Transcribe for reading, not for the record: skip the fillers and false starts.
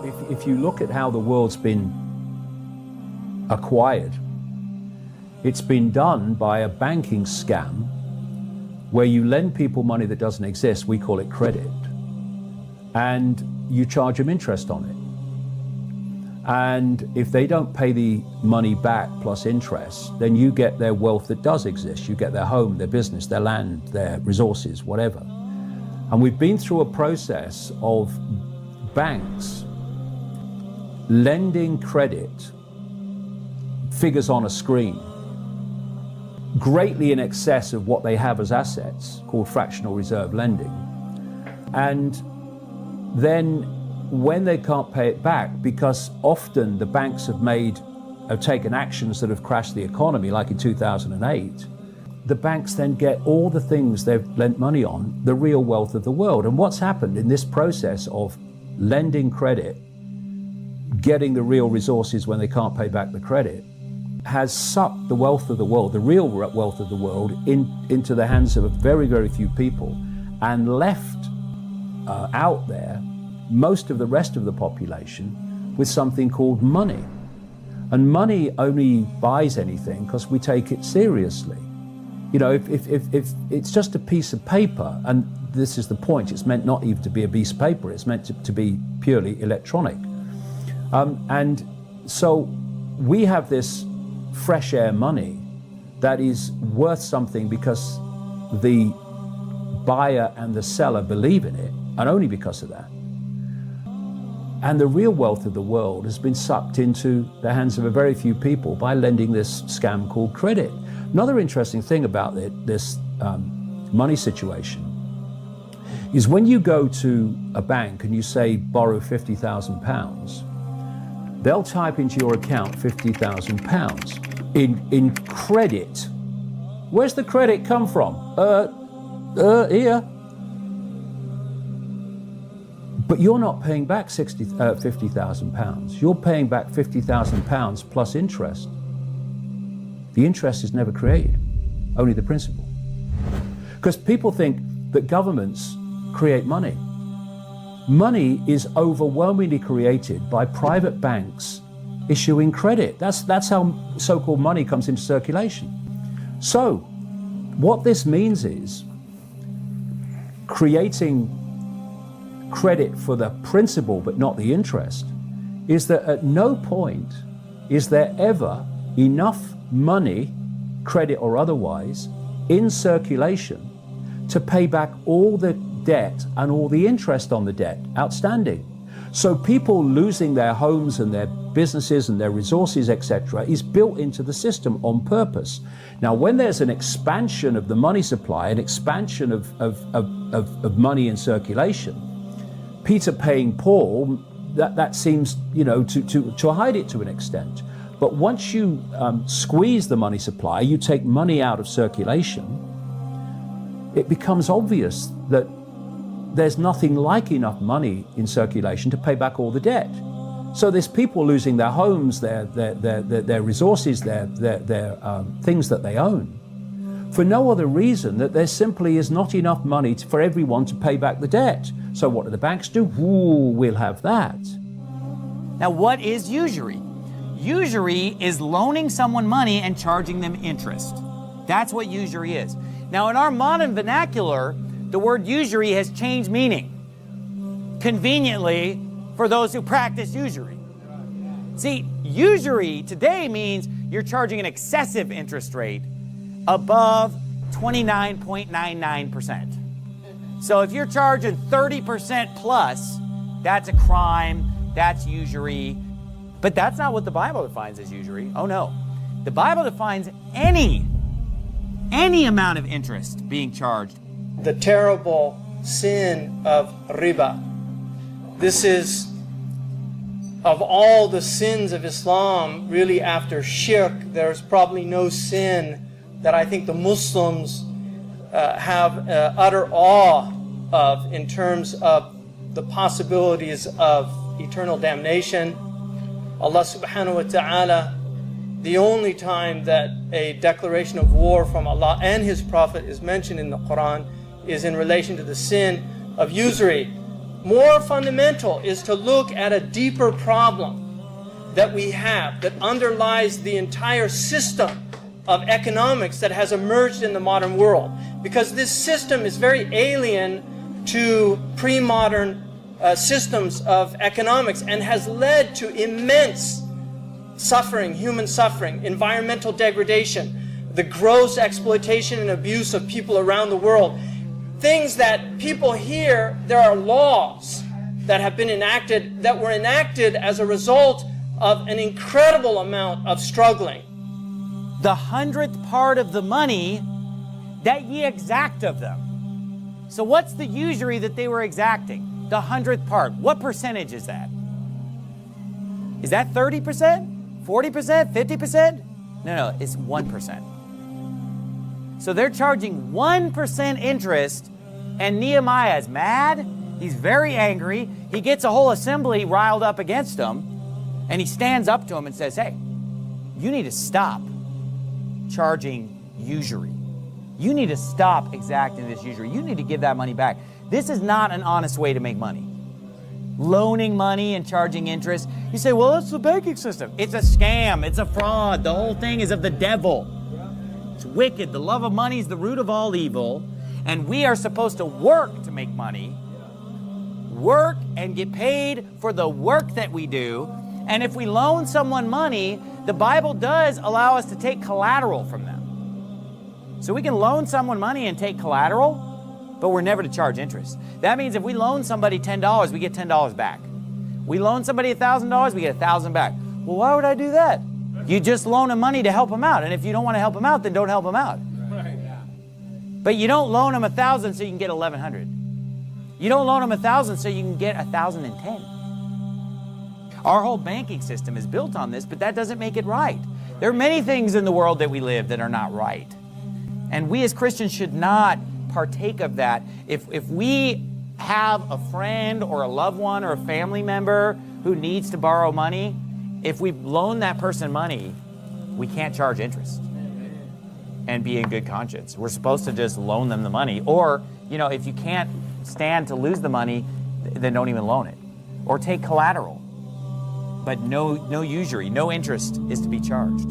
if you look at how the world's been acquired, it's been done by a banking scam where you lend people money that doesn't exist, we call it credit, and you charge them interest on it. And if they don't pay the money back plus interest, then you get their wealth that does exist. You get their home, their business, their land, their resources, whatever. And we've been through a process of banks lending credit, figures on a screen, greatly in excess of what they have as assets, called fractional reserve lending. And then when they can't pay it back, because often the banks have taken actions that have crashed the economy, like in 2008, the banks then get all the things they've lent money on, the real wealth of the world. And what's happened in this process of lending credit, getting the real resources when they can't pay back the credit, has sucked the wealth of the world, the real wealth of the world, into the hands of a very, very few people, and left out there most of the rest of the population with something called money. And money only buys anything because we take it seriously. You know, if it's just a piece of paper, and this is the point, it's meant not even to be a piece of paper, it's meant to be purely electronic. And so we have this fresh air money that is worth something because the buyer and the seller believe in it, and only because of that. And the real wealth of the world has been sucked into the hands of a very few people by lending this scam called credit. Another interesting thing about this money situation is when you go to a bank and you say borrow £50,000, they'll type into your account £50,000 in credit. Where's the credit come from? Here. But you're not paying back £50,000. You're paying back £50,000 plus interest. The interest is never created, only the principal. Because people think that governments create money. Money is overwhelmingly created by private banks issuing credit. That's how so-called money comes into circulation. So what this means is creating credit for the principal but not the interest, is that at no point is there ever enough money, credit or otherwise, in circulation to pay back all the debt and all the interest on the debt outstanding. So people losing their homes and their businesses and their resources, etc., is built into the system on purpose. Now, when there's an expansion of the money supply, an expansion of money in circulation, Peter paying Paul, that seems, you know, to hide it to an extent. But once you squeeze the money supply, you take money out of circulation, it becomes obvious that there's nothing like enough money in circulation to pay back all the debt. So there's people losing their homes, their resources, their things that they own, for no other reason that there simply is not enough money for everyone to pay back the debt. So what do the banks do? Ooh, we'll have that. Now, what is usury? Usury is loaning someone money and charging them interest. That's what usury is. Now, in our modern vernacular, the word usury has changed meaning, conveniently for those who practice usury. See, usury today means you're charging an excessive interest rate above 29.99%. So if you're charging 30% plus, that's a crime, that's usury. But that's not what the Bible defines as usury. Oh no. The Bible defines any amount of interest being charged. The terrible sin of riba. This is, of all the sins of Islam, really after shirk, there's probably no sin that I think the Muslims have utter awe of in terms of the possibilities of eternal damnation. Allah subhanahu wa ta'ala, the only time that a declaration of war from Allah and His Prophet is mentioned in the Quran is in relation to the sin of usury. more fundamental is to look at a deeper problem that we have that underlies the entire system of economics that has emerged in the modern world. Because this system is very alien to pre-modern systems of economics and has led to immense suffering, human suffering, environmental degradation, the gross exploitation and abuse of people around the world. Things that people here, there are laws that have been enacted, that were enacted as a result of an incredible amount of struggling. The 100th part of the money that ye exact of them. So what's the usury that they were exacting? The 100th part. What percentage is that? Is that 30%? 40%? 50%? No, it's 1%. So they're charging 1% interest, and Nehemiah is mad. He's very angry. He gets a whole assembly riled up against him, and he stands up to him and says, hey, you need to stop charging usury. You need to stop exacting this usury. You need to give that money back. This is not an honest way to make money. Loaning money and charging interest. You say, well, that's the banking system. It's a scam. It's a fraud. The whole thing is of the devil. It's wicked. The love of money is the root of all evil. And we are supposed to work to make money. Work and get paid for the work that we do. And if we loan someone money, the Bible does allow us to take collateral from them. So we can loan someone money and take collateral, but we're never to charge interest. That means if we loan somebody $10, we get $10 back. We loan somebody $1,000, we get $1,000 back. Well, why would I do that? You just loan them money to help them out. And if you don't want to help them out, then don't help them out. But you don't loan them $1,000 so you can get $1,100. You don't loan them $1,000 so you can get $1,010. Our whole banking system is built on this, but that doesn't make it right. There are many things in the world that we live that are not right. And we as Christians should not partake of that. If we have a friend or a loved one or a family member who needs to borrow money, if we loan that person money, we can't charge interest and be in good conscience. We're supposed to just loan them the money. Or, if you can't stand to lose the money, then don't even loan it. Or take collateral. But no usury, no interest is to be charged.